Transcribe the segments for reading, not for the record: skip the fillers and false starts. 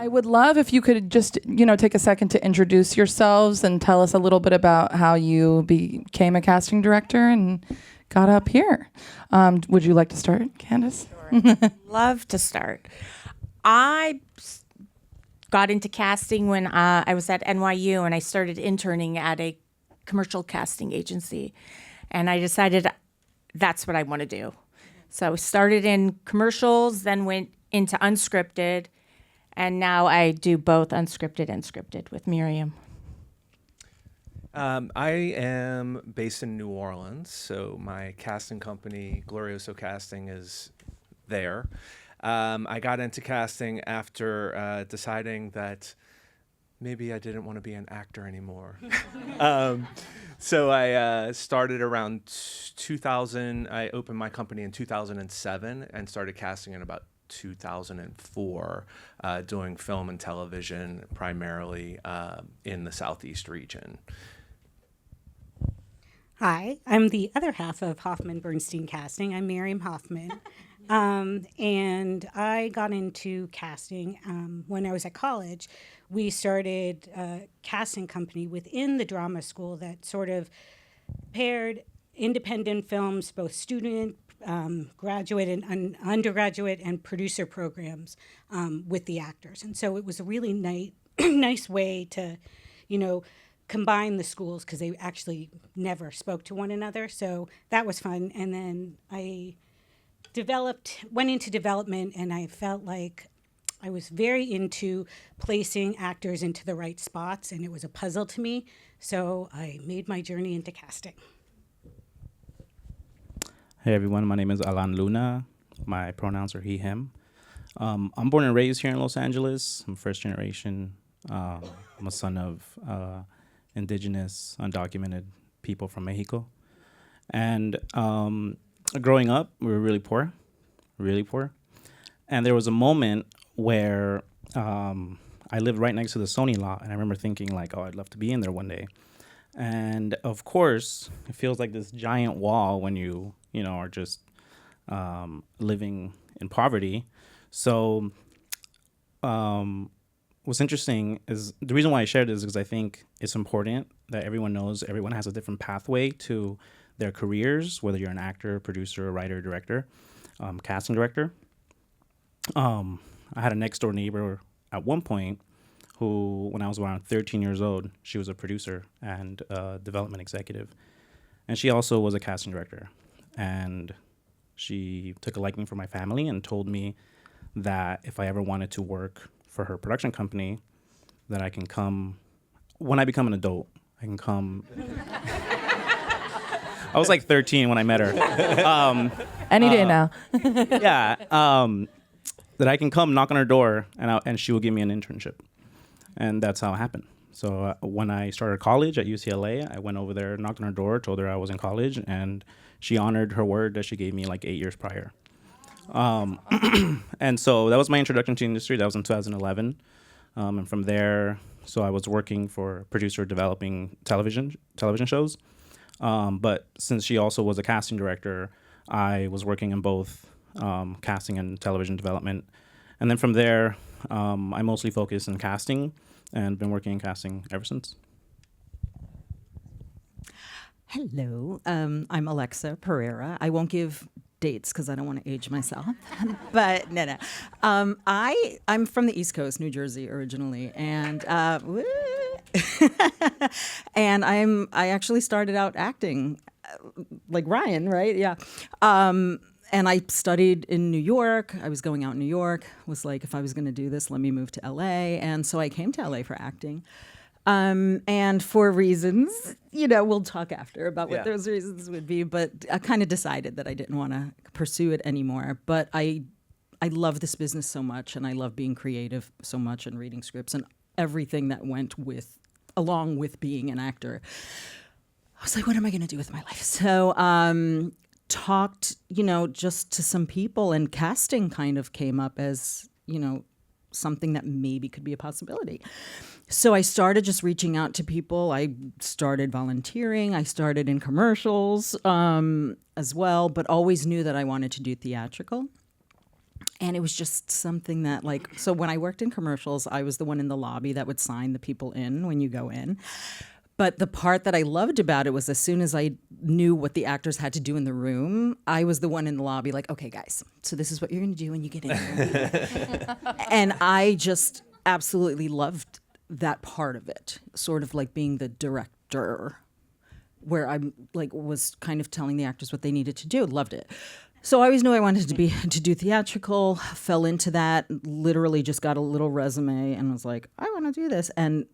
I would love if you could just, take a second to introduce yourselves and tell us a little bit about how you became a casting director and got up here. Would you like to start, Candice? Sure. Love to start. I got into casting when I was at NYU, and I started interning at a commercial casting agency. And I decided that's what I want to do. So I started in commercials, then went into unscripted, and now I do both unscripted and scripted with Miriam. I am based in New Orleans, so my casting company, Glorioso Casting, is there. I got into casting after deciding that maybe I didn't want to be an actor anymore. So I started around 2000. I opened my company in 2007 and started casting in about 2004, doing film and television primarily in the Southeast region. Hi, I'm the other half of Hoffman Bernstein Casting. I'm Miriam Hoffman. And I got into casting when I was at college. We started a casting company within the drama school that sort of paired independent films, both student, graduate, and undergraduate, and producer programs with the actors. And so it was a really nice way to, combine the schools because they actually never spoke to one another. So that was fun. And then I went into development, and I felt like I was very into placing actors into the right spots, and it was a puzzle to me. So I made my journey into casting. Hey everyone, my name is Alan Luna. My pronouns are he, him. I'm born and raised here in Los Angeles. I'm first generation. I'm a son of indigenous, undocumented people from Mexico. And growing up, we were really poor. And there was a moment where I lived right next to the Sony lot, and I remember thinking like, oh, I'd love to be in there one day. And of course, it feels like this giant wall when you are just living in poverty. So what's interesting is the reason why I shared this is because I think it's important that everyone knows everyone has a different pathway to their careers, whether you're an actor, producer, writer, director, casting director. I had a next door neighbor at one point who, when I was around 13 years old, she was a producer and development executive. And she also was a casting director. And she took a liking for my family and told me that if I ever wanted to work for her production company, that I can come, when I become an adult, I can come. I was like 13 when I met her. Any day now. Yeah. That I can come knock on her door and she will give me an internship. And that's how it happened. So when I started college at UCLA, I went over there, knocked on her door, told her I was in college, and she honored her word that she gave me like 8 years prior. And so that was my introduction to the industry. That was in 2011. And from there, so I was working for a producer developing television shows. But since she also was a casting director, I was working in both casting and television development. And then from there, I mostly focused in casting and been working in casting ever since. Hello, I'm Alexa Pereira. I won't give dates because I don't want to age myself, but no. I'm from the East Coast, New Jersey originally, and and I actually started out acting, like Ryan, right? Yeah. And I studied in New York. I was going out in New York. Was like, if I was going to do this, let me move to LA. And so I came to LA for acting. And for reasons, we'll talk after about what those reasons would be. But I kind of decided that I didn't want to pursue it anymore. But I love this business so much, and I love being creative so much and reading scripts and everything that went along with being an actor. I was like, what am I going to do with my life? So talked, just to some people, and casting kind of came up as, something that maybe could be a possibility. So I started just reaching out to people. I started volunteering. I started in commercials as well, but always knew that I wanted to do theatrical. And it was just something that, like, so when I worked in commercials, I was the one in the lobby that would sign the people in when you go in. But the part that I loved about it was as soon as I knew what the actors had to do in the room, I was the one in the lobby like, okay, guys, so this is what you're going to do when you get in here. And I just absolutely loved that part of it, sort of like being the director, where I'm like was kind of telling the actors what they needed to do. Loved it. So I always knew I wanted to do theatrical, fell into that, literally just got a little resume and was like, I want to do this. And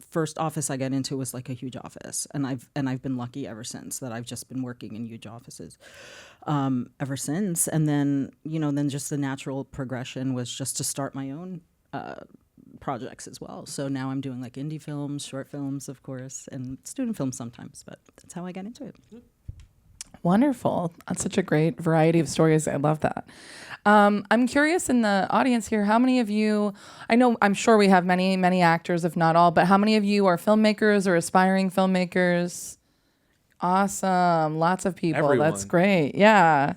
first office I got into was like a huge office. And I've been lucky ever since that I've just been working in huge offices ever since. And then, then just the natural progression was just to start my own projects as well. So now I'm doing like indie films, short films, of course, and student films sometimes, but that's how I got into it. Wonderful. That's such a great variety of stories. I love that. I'm curious in the audience here, how many of you, I'm sure we have many, many actors, if not all, but how many of you are filmmakers or aspiring filmmakers? Awesome. Lots of people. Everyone. That's great. Yeah.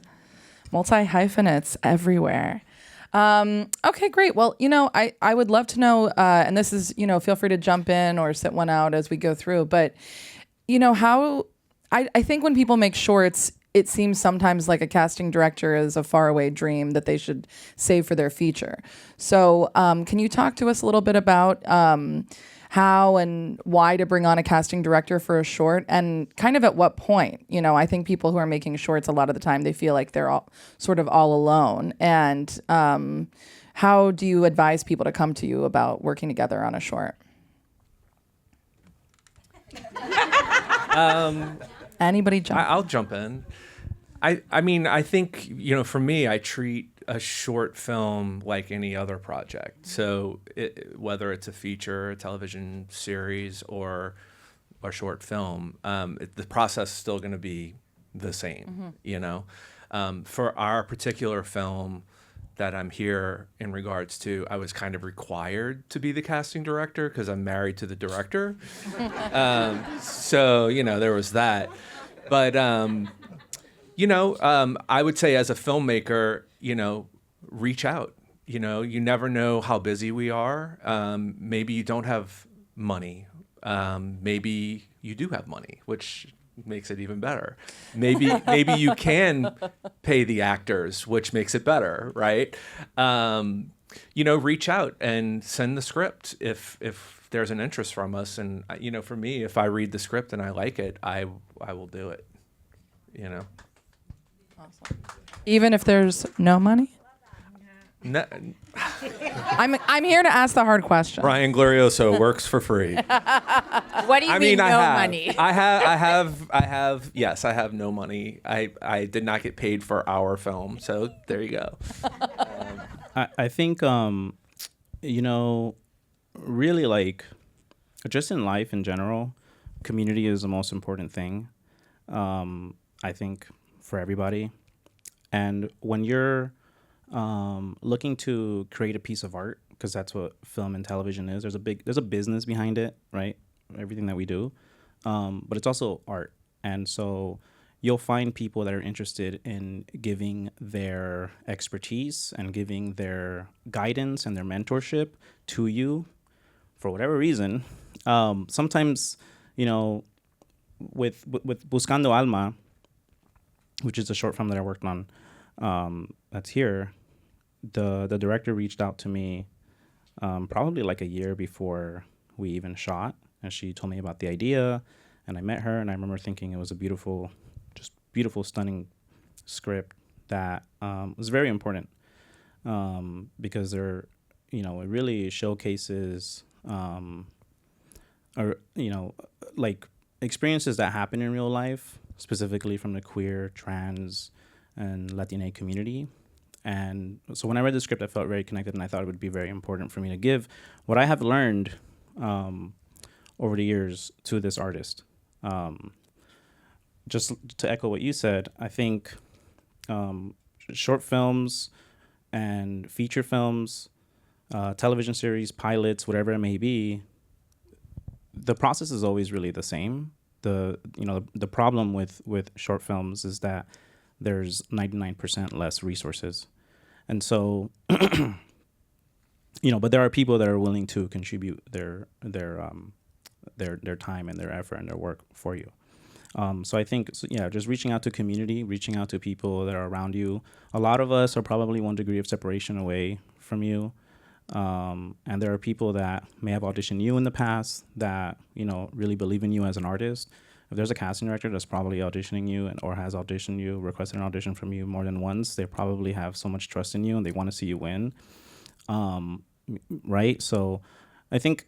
Multi-hyphenates everywhere. Okay, great. Well, I would love to know, and this is, feel free to jump in or sit one out as we go through, but, how... I think when people make shorts, it seems sometimes like a casting director is a faraway dream that they should save for their feature. So can you talk to us a little bit about how and why to bring on a casting director for a short and kind of at what point? I think people who are making shorts, a lot of the time, they feel like they're all alone. And how do you advise people to come to you about working together on a short? Anybody jump? I'll jump in. I mean, I think, for me, I treat a short film like any other project. So whether it's a feature, a television series, or a short film, the process is still going to be the same, For our particular film that I'm here in regards to, I was kind of required to be the casting director because I'm married to the director. So, there was that. But, I would say as a filmmaker, reach out. You never know how busy we are. Maybe you don't have money. Maybe you do have money, which makes it even better. Maybe you can pay the actors, which makes it better, right? Reach out and send the script if there's an interest from us. And, for me, if I read the script and I like it, I will do it, Awesome. Even if there's no money? No, I'm here to ask the hard question. Brian Glorioso works for free. What do you mean no money? I have, yes, I have no money. I did not get paid for our film. So there you go. I think, really like just in life in general, community is the most important thing. I think for everybody. And when you're looking to create a piece of art, because that's what film and television is, there's a business behind it, right? Everything that we do. But it's also art. And so you'll find people that are interested in giving their expertise and giving their guidance and their mentorship to you for whatever reason. Sometimes, with Buscando Alma, which is a short film that I worked on, that's here, the director reached out to me probably like a year before we even shot, and she told me about the idea, and I met her, and I remember thinking it was a beautiful, stunning script that was very important because it really showcases like experiences that happen in real life, specifically from the queer, trans, and Latina community. And so when I read the script, I felt very connected, and I thought it would be very important for me to give what I have learned over the years to this artist. Just to echo what you said, I think short films and feature films, television series, pilots, whatever it may be, the process is always really the same. The problem with short films is that there's 99% less resources. And so, but there are people that are willing to contribute their time and their effort and their work for you. So I think, just reaching out to community, reaching out to people that are around you. A lot of us are probably 1 degree of separation away from you. And there are people that may have auditioned you in the past that, really believe in you as an artist. If there's a casting director that's probably auditioning you or has auditioned you, requested an audition from you more than once, they probably have so much trust in you and they want to see you win. Right? So I think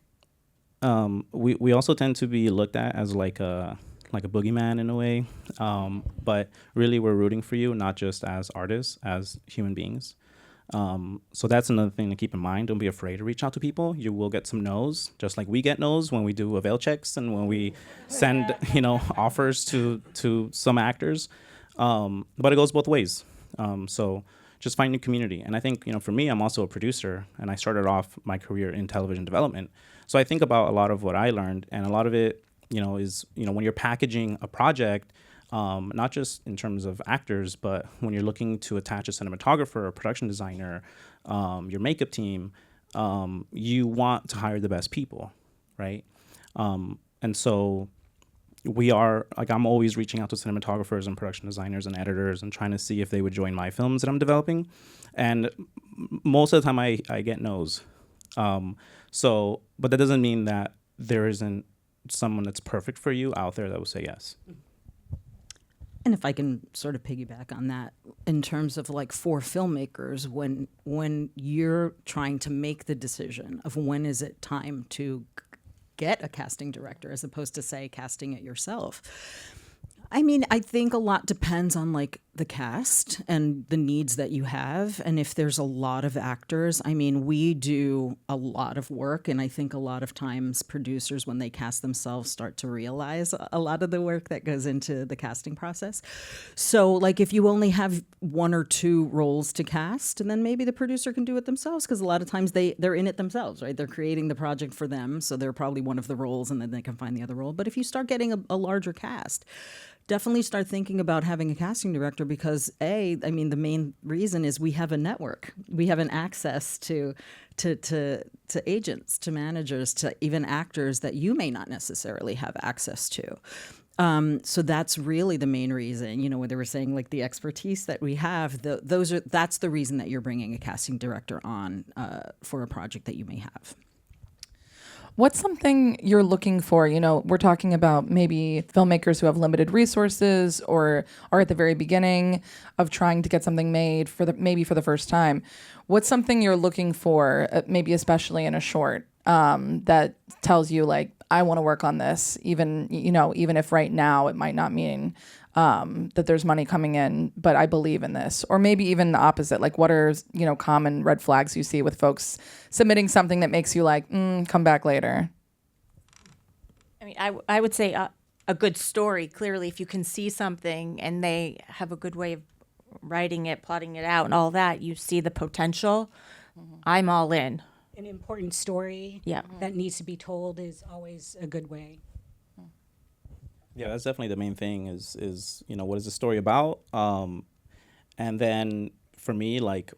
we also tend to be looked at as like a boogeyman in a way. But really we're rooting for you, not just as artists, as human beings. So that's another thing to keep in mind. Don't be afraid to reach out to people. You will get some no's, just like we get no's when we do avail checks and when we send, offers to some actors. But it goes both ways. So just find new community. And I think, for me, I'm also a producer, and I started off my career in television development. So I think about a lot of what I learned, and a lot of it, is, when you're packaging a project, not just in terms of actors, but when you're looking to attach a cinematographer, a production designer, your makeup team, you want to hire the best people, right? And so I'm always reaching out to cinematographers and production designers and editors and trying to see if they would join my films that I'm developing. And most of the time I get no's. But that doesn't mean that there isn't someone that's perfect for you out there that will say yes. And if I can sort of piggyback on that, in terms of like for filmmakers, when you're trying to make the decision of when is it time to get a casting director as opposed to, say, casting it yourself, I mean, I think a lot depends on like the cast and the needs that you have. And if there's a lot of actors, I mean, we do a lot of work. And I think a lot of times producers, when they cast themselves, start to realize a lot of the work that goes into the casting process. So like if you only have 1 or 2 roles to cast, and then maybe the producer can do it themselves, because a lot of times they're in it themselves, right? They're creating the project for them. So they're probably one of the roles and then they can find the other role. But if you start getting a larger cast, definitely start thinking about having a casting director, because the main reason is we have a network. We have an access to agents, to managers, to even actors that you may not necessarily have access to. So that's really the main reason, when they were saying like the expertise that we have, that's the reason that you're bringing a casting director on for a project that you may have. What's something you're looking for? We're talking about maybe filmmakers who have limited resources or are at the very beginning of trying to get something made for the first time. What's something you're looking for, maybe especially in a short, that tells you like, I want to work on this, even if right now it might not mean that there's money coming in, but I believe in this. Or maybe even the opposite. Like what are, common red flags you see with folks submitting something that makes you like, come back later? I mean, I would say a good story, clearly, if you can see something and they have a good way of writing it, plotting it out and all that, you see the potential, I'm all in. An important story that needs to be told is always a good way. Yeah, that's definitely the main thing is what is the story about? And then for me, like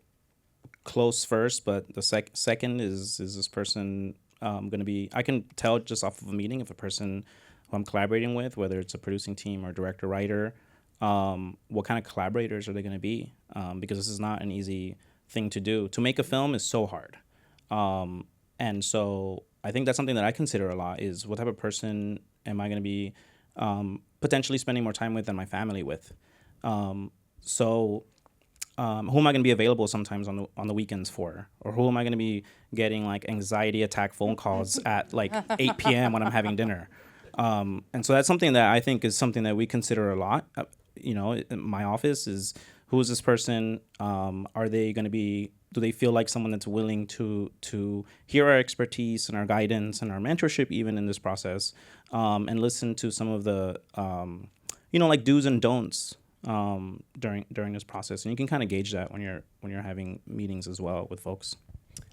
close first, but the second is this person going to be, I can tell just off of a meeting if a person who I'm collaborating with, whether it's a producing team or director, writer, what kind of collaborators are they going to be? Because this is not an easy thing to do. To make a film is so hard. And so I think that's something that I consider a lot is what type of person am I going to be potentially spending more time with than my family with. So who am I going to be available sometimes on the weekends for? Or who am I going to be getting like anxiety attack phone calls at like 8 p.m. when I'm having dinner? And so that's something that I think is something that we consider a lot. In my office is, who is this person? Are they going to be, do they feel like someone that's willing to hear our expertise and our guidance and our mentorship even in this process, and listen to some of the, like do's and don'ts during this process. And you can kind of gauge that when you're having meetings as well with folks.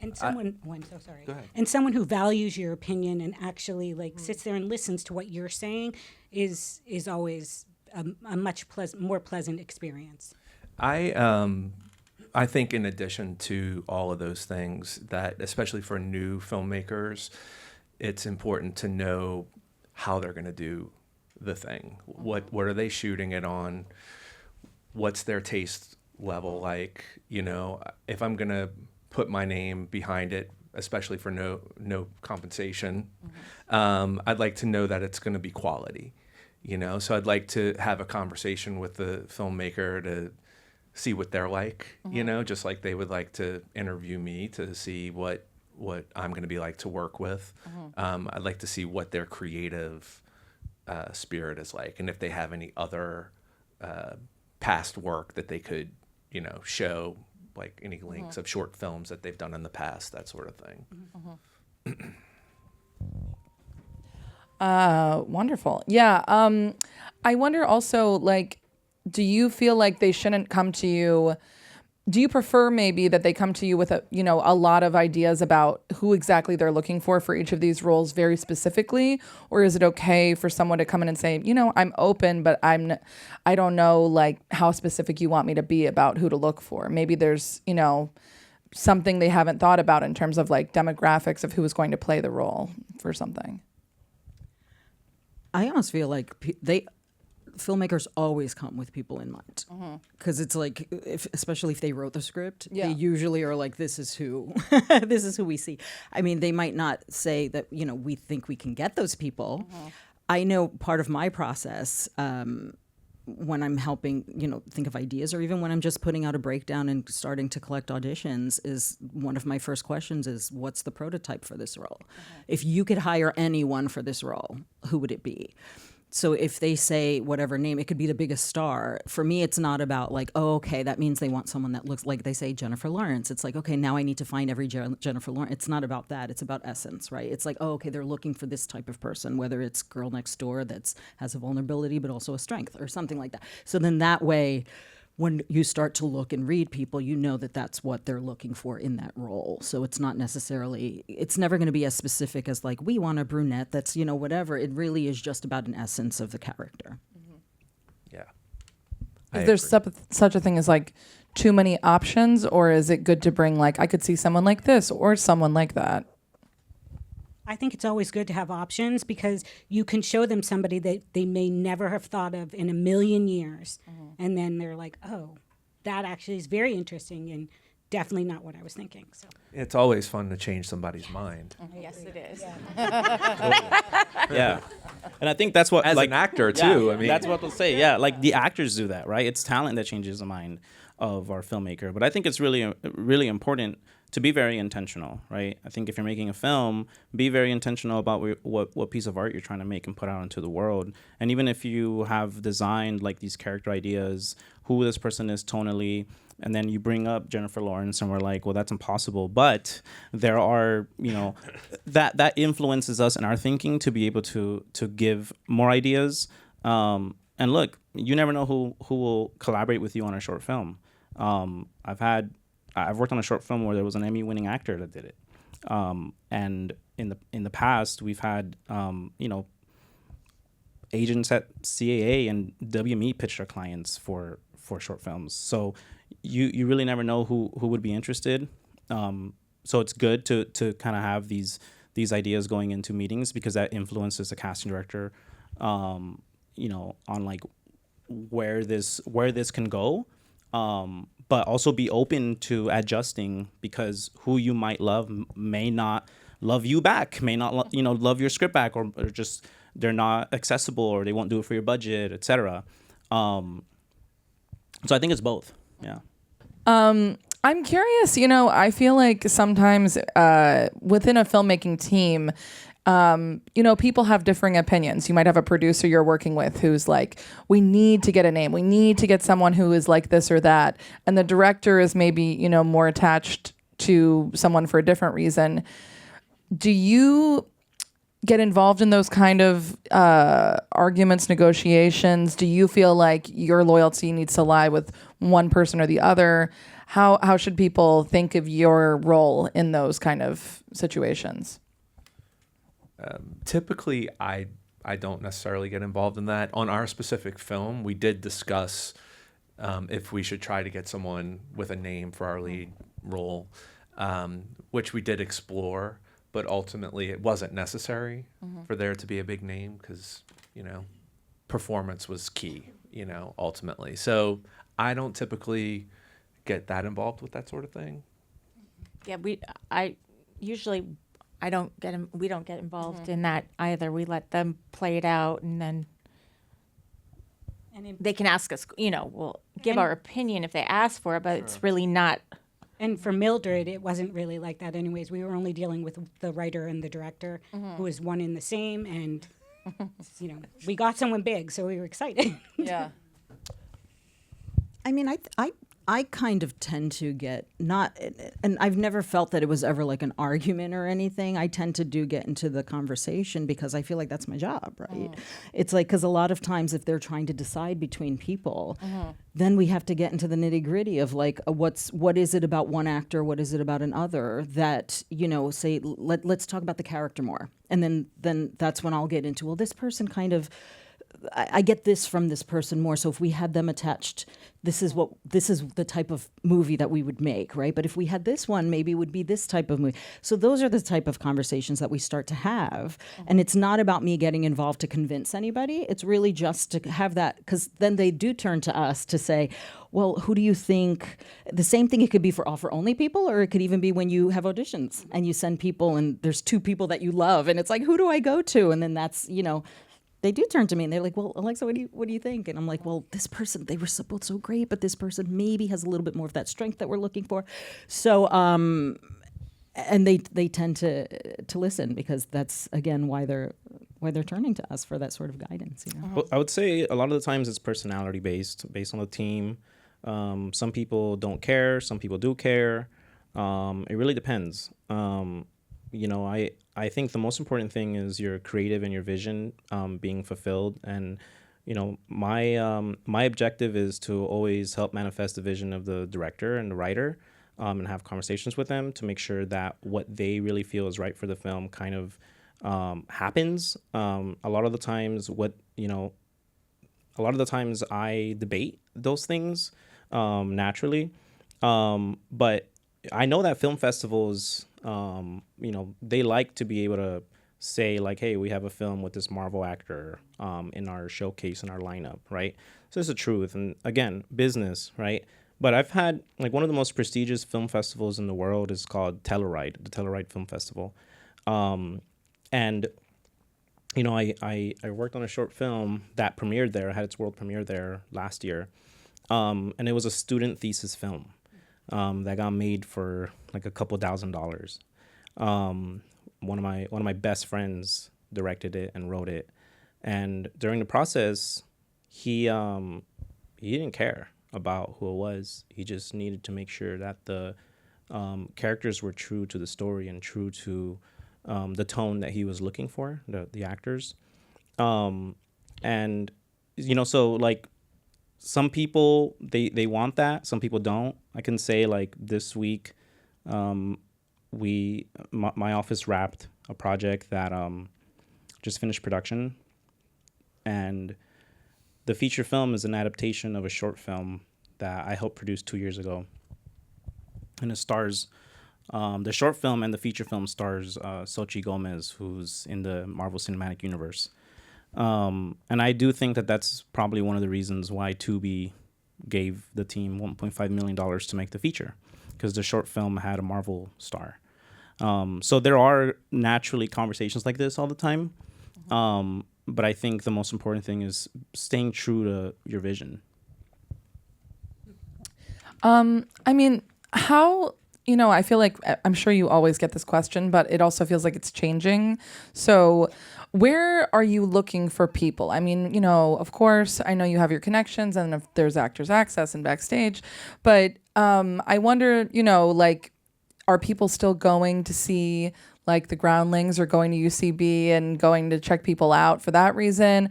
And someone, I'm so sorry. Go ahead. And someone who values your opinion and actually like sits there and listens to what you're saying is always a much more pleasant experience. I I think in addition to all of those things, that especially for new filmmakers, it's important to know how they're going to do the thing. What are they shooting it on? What's their taste level like? You know, if I'm going to put my name behind it, especially for no compensation, I'd like to know that it's going to be quality. You know, so I'd like to have a conversation with the filmmaker to see what they're like, you know, just like they would like to interview me to see what I'm going to be like to work with. I'd like to see what their creative spirit is like, and if they have any other past work that they could, you know, show, like any links of short films that they've done in the past, that sort of thing. Wonderful. Yeah. I wonder also, like, do you feel like they shouldn't come to you? Do you prefer maybe that they come to you with a lot of ideas about who exactly they're looking for each of these roles very specifically? Or is it okay for someone to come in and say, I'm open, but I don't know like how specific you want me to be about who to look for? Maybe there's, something they haven't thought about in terms of like demographics of who is going to play the role for something. I almost feel like filmmakers always come with people in mind, because it's like, especially if they wrote the script, they usually are like, this is who this is who we see. I mean, they might not say that, we think we can get those people. I know part of my process, when I'm helping, think of ideas, or even when I'm just putting out a breakdown and starting to collect auditions, is one of my first questions is, what's the prototype for this role? If you could hire anyone for this role, who would it be? So if they say whatever name, it could be the biggest star. For me, it's not about like, oh, okay, that means they want someone that looks like, they say Jennifer Lawrence. It's like, okay, now I need to find every Jennifer Lawrence. It's not about that. It's about essence, right? It's like, oh, okay, they're looking for this type of person, whether it's girl next door that has a vulnerability but also a strength or something like that. So then that way, when you start to look and read people, you know that that's what they're looking for in that role. So it's not necessarily, it's never going to be as specific as like, we want a brunette that's, whatever. It really is just about an essence of the character. Yeah. Is there such a thing as like too many options, or is it good to bring like, I could see someone like this or someone like that? I think it's always good to have options, because you can show them somebody that they may never have thought of in a million years. And then they're like, oh, that actually is very interesting and definitely not what I was thinking. So It's always fun to change somebody's mind. Yes, it is. Yeah. And I think that's what, As like, an actor, too. I mean, that's what they'll say. Yeah, like the actors do that, right? It's talent that changes the mind of our filmmaker. But I think it's really, really important to be very intentional, right? I think if you're making a film, be very intentional about what piece of art you're trying to make and put out into the world. And even if you have designed like these character ideas, who this person is tonally, and then you bring up Jennifer Lawrence and we're like, well, that's impossible. But there are, that influences us in our thinking to be able to give more ideas. And look, you never know who will collaborate with you on a short film. I've worked on a short film where there was an Emmy-winning actor that did it. And in the past, we've had, agents at CAA and WME pitch their clients for short films. So you really never know who would be interested. So it's good to kind of have these ideas going into meetings, because that influences the casting director, on like where this can go. But also be open to adjusting, because who you might love may not love you back, may not love your script back, or just they're not accessible, or they won't do it for your budget, etc. So I think it's both. Yeah. I'm curious, I feel like sometimes within a filmmaking team, people have differing opinions. You might have a producer you're working with who's like, we need to get a name. We need to get someone who is like this or that. And the director is maybe, more attached to someone for a different reason. Do you get involved in those kind of arguments, negotiations? Do you feel like your loyalty needs to lie with one person or the other? How should people think of your role in those kind of situations? Typically, I don't necessarily get involved in that. On our specific film, we did discuss if we should try to get someone with a name for our lead role, which we did explore, but ultimately it wasn't necessary for there to be a big name because, performance was key, ultimately. So I don't typically get that involved with that sort of thing. Yeah, we don't get involved in that either. We let them play it out, and then they can ask us, we'll give our opinion if they ask for it, but it's really not. And for Mildred, it wasn't really like that anyways. We were only dealing with the writer and the director, who was one in the same, and, we got someone big, so we were excited. Yeah. I mean, I kind of tend to get not, and I've never felt that it was ever like an argument or anything. I tend to get into the conversation because I feel like that's my job, right? It's like, because a lot of times if they're trying to decide between people, then we have to get into the nitty gritty of like, what is it about one actor? What is it about another that, say, let's talk about the character more. And then that's when I'll get into, well, this person kind of, I get this from this person more. So if we had them attached, this is the type of movie that we would make, right? But if we had this one, maybe it would be this type of movie. So those are the type of conversations that we start to have. And it's not about me getting involved to convince anybody. It's really just to have that, because then they do turn to us to say, well, who do you think? The same thing, it could be for offer-only people, or it could even be when you have auditions and you send people and there's two people that you love. And it's like, who do I go to? And then that's, they do turn to me and they're like, well, Alexa, what do you think? And I'm like, well, this person, they were both so great, but this person maybe has a little bit more of that strength that we're looking for. So, and they tend to listen, because that's, again, why they're turning to us for that sort of guidance. Well, I would say a lot of the times it's personality based on the team. Some people don't care, some people do care. It really depends. I think the most important thing is your creative and your vision being fulfilled. And, my objective is to always help manifest the vision of the director and the writer, and have conversations with them to make sure that what they really feel is right for the film kind of happens. A lot of the times I debate those things naturally. But I know that film festivals, they like to be able to say like, hey, we have a film with this Marvel actor in our showcase, in our lineup, right? So it's the truth. And again, business, right? But I've had, like, one of the most prestigious film festivals in the world is called Telluride, the Telluride Film Festival. And, I worked on a short film that premiered there, had its world premiere there last year. And it was a student thesis film that got made for like a couple $1,000s. One of my best friends directed it and wrote it, and during the process, he didn't care about who it was. He just needed to make sure that the characters were true to the story and true to the tone that he was looking for, the actors. And so like, some people they want that, some people don't. I can say like this week, my office wrapped a project that just finished production, and the feature film is an adaptation of a short film that I helped produce 2 years ago, and it stars the short film and the feature film stars Xochitl Gomez, who's in the Marvel Cinematic Universe. And I do think that that's probably one of the reasons why Tubi gave the team $1.5 million to make the feature, because the short film had a Marvel star. So there are naturally conversations like this all the time. But I think the most important thing is staying true to your vision. I mean, how, I feel like, I'm sure you always get this question, but it also feels like it's changing. So where are you looking for people? I mean, of course, I know you have your connections and if there's Actors Access and Backstage, but I wonder, like, are people still going to see like the Groundlings or going to UCB and going to check people out for that reason?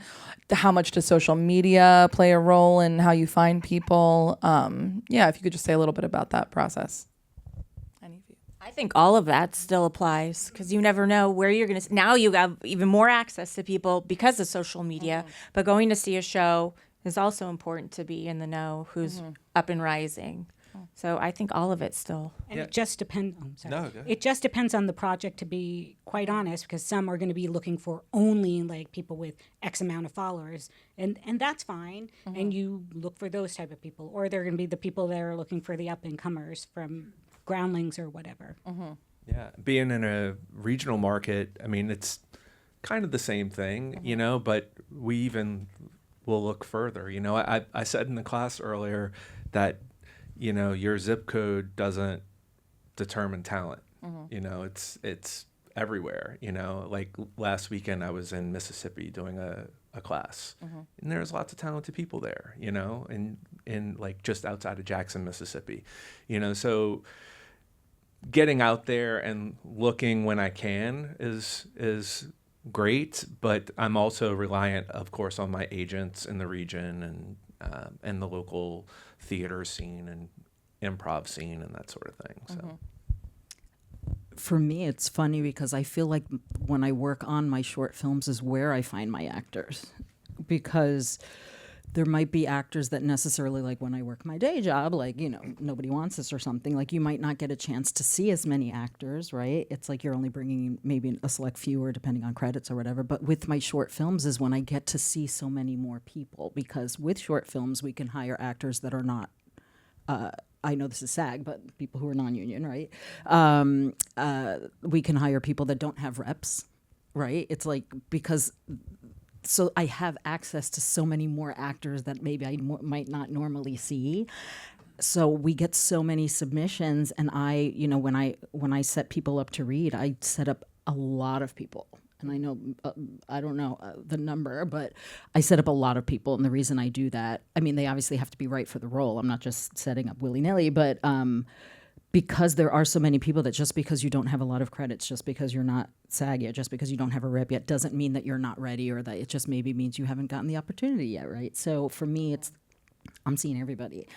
How much does social media play a role in how you find people? If you could just say a little bit about that process. Any of you? I think all of that still applies, because you never know where you're now you have even more access to people because of social media. But going to see a show is also important to be in the know, who's up and rising. So I think all of it still. And Yeah. it just depends. Oh, sorry. No, go ahead. It just depends on the project, to be quite honest, because some are going to be looking for only like people with X amount of followers, and that's fine. And you look for those type of people, or they're going to be the people that are looking for the up and comers from groundlings or whatever. Yeah, being in a regional market, I mean, it's kind of the same thing, you know, but we even will look further. You know, I said in the class earlier that, you know, your zip code doesn't determine talent. You know, it's everywhere. You know, like last weekend I was in Mississippi doing a class, and there's lots of talented people there. You know, in like just outside of Jackson, Mississippi. You know, so getting out there and looking when I can is great, but I'm also reliant, of course, on my agents in the region and the local theater scene and improv scene and that sort of thing. So. For me, it's funny because I feel like when I work on my short films is where I find my actors, because there might be actors that necessarily, like when I work my day job, like, you know, Nobody Wants This or something, like you might not get a chance to see as many actors, right? It's like you're only bringing maybe a select few, or depending on credits or whatever. But with my short films is when I get to see so many more people, because with short films, we can hire actors that are not, I know this is SAG, but people who are non-union, right? We can hire people that don't have reps, right? It's like, because so I have access to so many more actors that maybe I might not normally see. So we get so many submissions, and I, you know, when I set people up to read, I set up a lot of people. And I know, I don't know the number, but I set up a lot of people. And the reason I do that, I mean, they obviously have to be right for the role. I'm not just setting up willy-nilly, but because there are so many people, that just because you don't have a lot of credits, just because you're not SAG yet, just because you don't have a rep yet, doesn't mean that you're not ready, or that it just maybe means you haven't gotten the opportunity yet, right? So for me, I'm seeing everybody.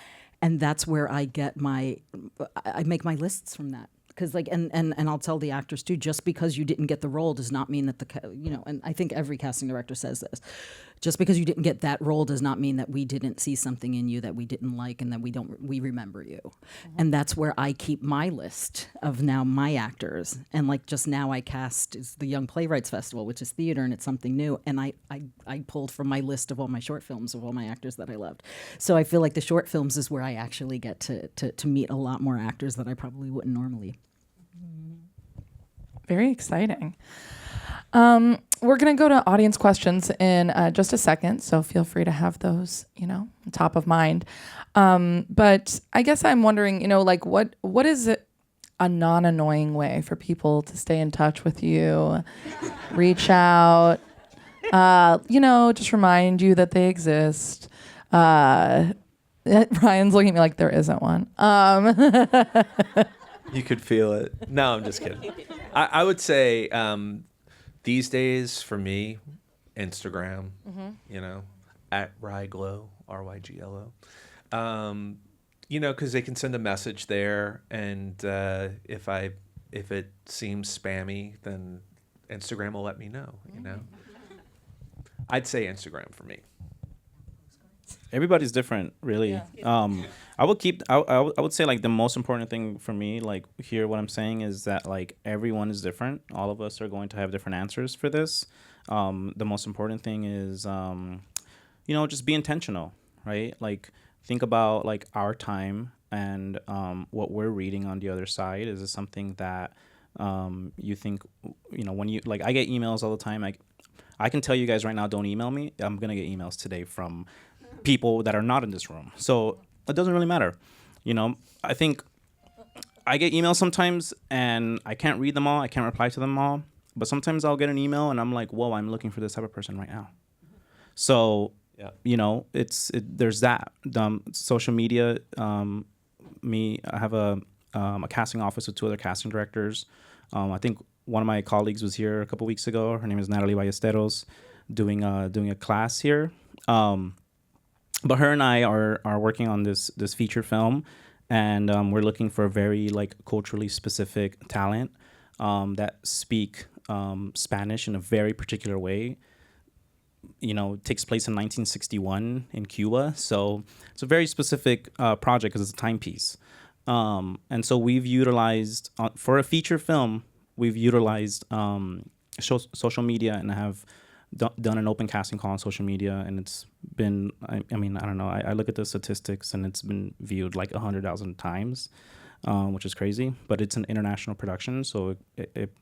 And that's where I make my lists from that. Because like, and I'll tell the actors too, just because you didn't get the role does not mean that and I think every casting director says this, just because you didn't get that role does not mean that we didn't see something in you that we didn't like, and that we remember you. And that's where I keep my list of now my actors. And like just now I cast is the Young Playwrights Festival, which is theater, and it's something new. And I pulled from my list of all my short films of all my actors that I loved. So I feel like the short films is where I actually get to meet a lot more actors that I probably wouldn't normally. Very exciting. We're going to go to audience questions in just a second, so feel free to have those, you know, top of mind. But I guess I'm wondering, you know, like what is it, a non-annoying way for people to stay in touch with you, reach out, you know, just remind you that they exist. Ryan's looking at me like there isn't one. You could feel it. No, I'm just kidding. I would say these days for me, Instagram, you know, at Ryglo, RYGLO. You know, because they can send a message there, and if it seems spammy, then Instagram will let me know, you know. I'd say Instagram for me. Everybody's different, really. Yeah. I would say like the most important thing for me, like here, what I'm saying is that like everyone is different. All of us are going to have different answers for this. The most important thing is, you know, just be intentional, right? Like think about like our time and what we're reading on the other side. Is it something that you think, you know, when you like, I get emails all the time. I can tell you guys right now, don't email me. I'm gonna get emails today from people that are not in this room. So it doesn't really matter. You know, I think I get emails sometimes and I can't read them all. I can't reply to them all. But sometimes I'll get an email and I'm like, whoa, I'm looking for this type of person right now. So, yeah, you know, there's that. Social media, I have a casting office with 2 other casting directors. I think one of my colleagues was here a couple weeks ago. Her name is Natalie Ballesteros, doing a class here. But her and I are working on this feature film, and we're looking for a very like culturally specific talent that speak Spanish in a very particular way. takes place in 1961 in Cuba. So it's a very specific project because it's a timepiece. And so we've utilized, for a feature film, we've utilized social media and have done an open casting call on social media. And it's been, I don't know, I look at the statistics and it's been viewed like 100,000 times, which is crazy. But it's an international production, so it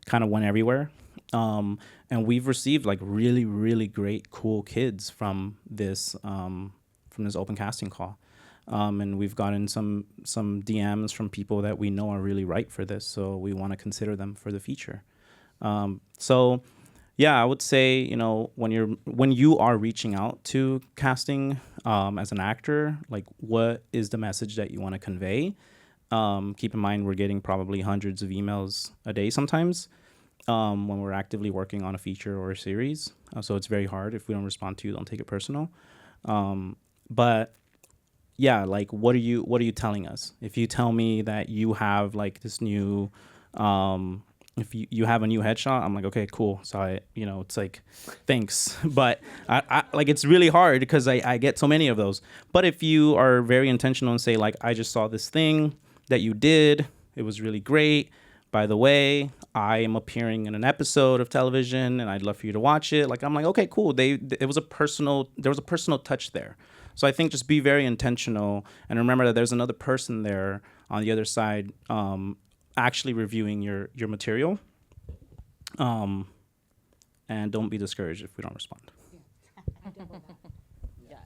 kind of went everywhere. And we've received like really, really great, cool kids from this open casting call. And we've gotten some DMs from people that we know are really right for this, so we want to consider them for the feature. So yeah, I would say, when you are reaching out to casting as an actor, like, what is the message that you want to convey? Keep in mind, we're getting probably hundreds of emails a day sometimes when we're actively working on a feature or a series. So it's very hard. If we don't respond to you, don't take it personal. But yeah, like, what are you telling us? If you tell me that you have like this new, if you have a new headshot, I'm like, okay, cool. So it's like, thanks. But I like, it's really hard because I get so many of those. But if you are very intentional and say like, I just saw this thing that you did, it was really great. By the way, I am appearing in an episode of television and I'd love for you to watch it. Like, I'm like, okay, cool. There was a personal touch there. So I think just be very intentional and remember that there's another person there on the other side actually reviewing your material. And don't be discouraged if we don't respond. Yeah,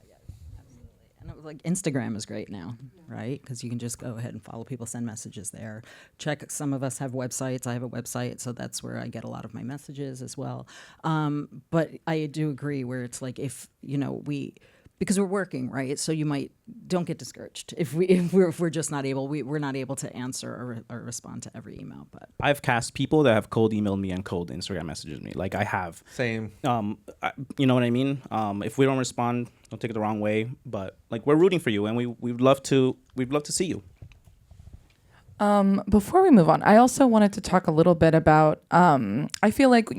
absolutely. And it was like Instagram is great now, right? Because you can just go ahead and follow people, send messages there. Check, some of us have websites. I have a website, so that's where I get a lot of my messages as well. But I do agree where it's like, if, because we're working, right? So don't get discouraged if we're just not able, we're not able to answer or respond to every email. But I've cast people that have cold emailed me and cold Instagram messaged me. Like, I have. Same. You know what I mean? If we don't respond, don't take it the wrong way. But like, we're rooting for you, and we'd love to see you. Before we move on, I also wanted to talk a little bit about. I feel like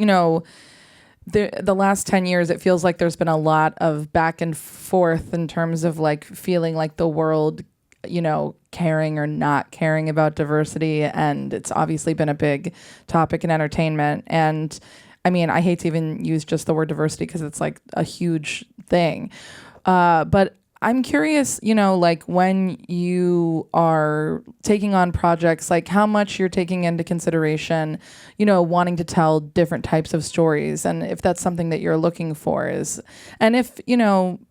the last 10 years, it feels like there's been a lot of back and forth in terms of like feeling like the world, caring or not caring about diversity. And it's obviously been a big topic in entertainment. And I mean, I hate to even use just the word diversity because it's like a huge thing. But I'm curious, like when you are taking on projects, like how much you're taking into consideration, wanting to tell different types of stories, and if that's something that you're looking for is, and if,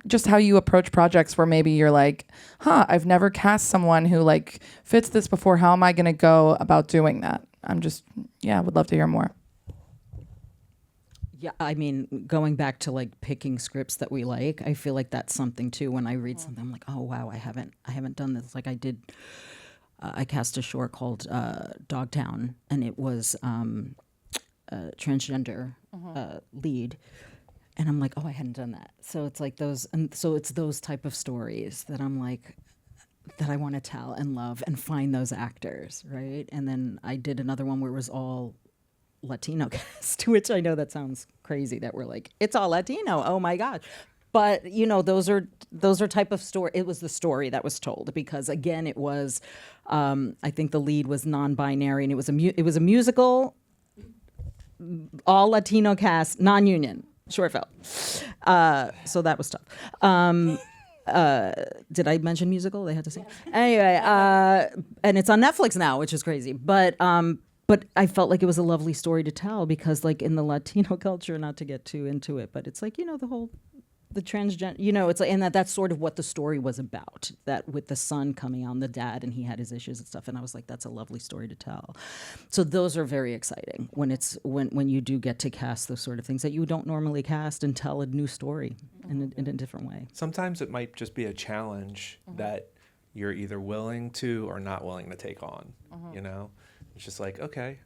just how you approach projects where maybe you're like, I've never cast someone who like fits this before. How am I going to go about doing that? Would love to hear more. yeah, I mean, going back to like picking scripts that we like, I feel like that's something too. When I read something, I'm like, oh wow, I haven't done this. Like I did, I cast a short called Dogtown, and it was a transgender lead, and I'm like, oh, I hadn't done that. So it's like those, and so it's those type of stories that I'm like, that I want to tell and love and find those actors, right? And then I did another one where it was all Latino cast, which I know that sounds crazy that we're like, it's all Latino, oh my God. But those are type of story. It was the story that was told, because again, it was I think the lead was non-binary, and it was a musical, all Latino cast, non-union short film. So that was tough. Did I mention musical? They had to sing. Anyway, and it's on Netflix now, which is crazy. But I felt like it was a lovely story to tell, because like in the Latino culture, not to get too into it, but it's like, the transgender, it's like, and that's sort of what the story was about, that with the son coming on, the dad, and he had his issues and stuff. And I was like, that's a lovely story to tell. So those are very exciting when you do get to cast those sort of things that you don't normally cast and tell a new story in a different way. Sometimes it might just be a challenge that you're either willing to or not willing to take on, It's just like, okay,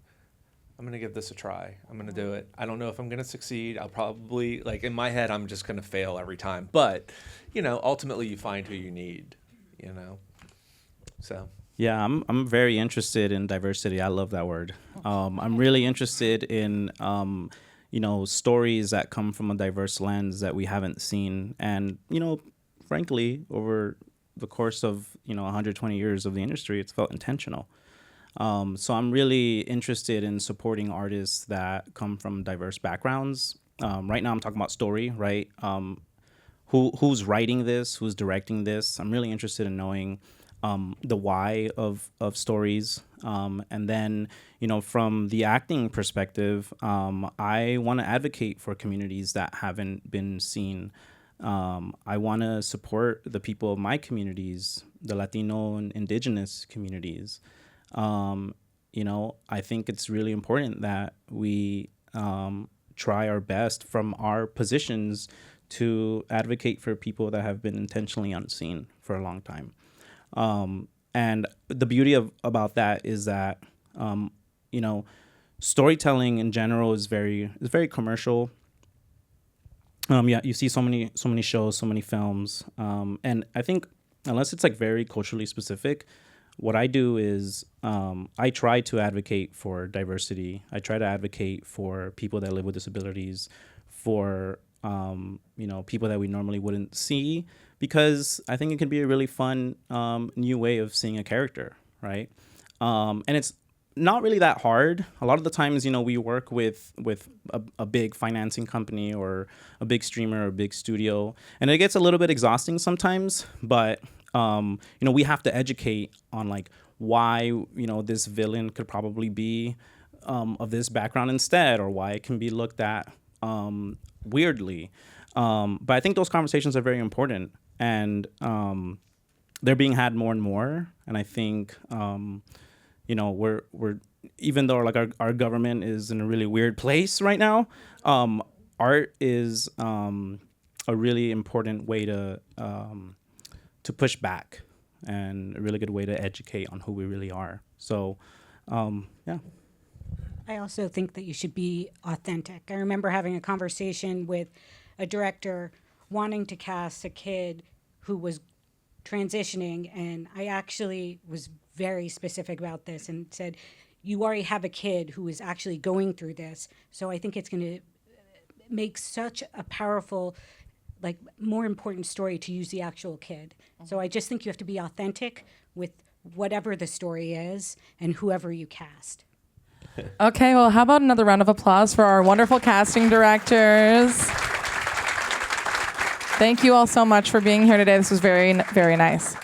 I'm going to give this a try. I'm going to do it. I don't know if I'm going to succeed. I'll probably, like in my head, I'm just going to fail every time. But, ultimately you find who you need, So. Yeah, I'm very interested in diversity. I love that word. I'm really interested in, stories that come from a diverse lens that we haven't seen. And, frankly, over the course of, 120 years of the industry, it's felt intentional. So I'm really interested in supporting artists that come from diverse backgrounds. Right now I'm talking about story, right? Who's writing this, who's directing this. I'm really interested in knowing the why of stories. And then, from the acting perspective, I want to advocate for communities that haven't been seen. I want to support the people of my communities, the Latino and indigenous communities. I think it's really important that we try our best from our positions to advocate for people that have been intentionally unseen for a long time. And the beauty about that is that, storytelling in general is very commercial. You see so many shows, so many films. And I think unless it's like very culturally specific, what I do is I try to advocate for diversity. I try to advocate for people that live with disabilities, for people that we normally wouldn't see, because I think it can be a really fun new way of seeing a character, right? And it's not really that hard. A lot of the times, we work with a big financing company or a big streamer or a big studio, and it gets a little bit exhausting sometimes, but we have to educate on like why, this villain could probably be of this background instead, or why it can be looked at weirdly. But I think those conversations are very important, and they're being had more and more. And I think, we're even though like our government is in a really weird place right now, art is a really important way to push back, and a really good way to educate on who we really are. So, yeah. I also think that you should be authentic. I remember having a conversation with a director wanting to cast a kid who was transitioning, and I actually was very specific about this and said, you already have a kid who is actually going through this, so I think it's going to make such a powerful, like, more important story to use the actual kid. So I just think you have to be authentic with whatever the story is and whoever you cast. Okay, well, how about another round of applause for our wonderful casting directors? Thank you all so much for being here today. This was very, very nice.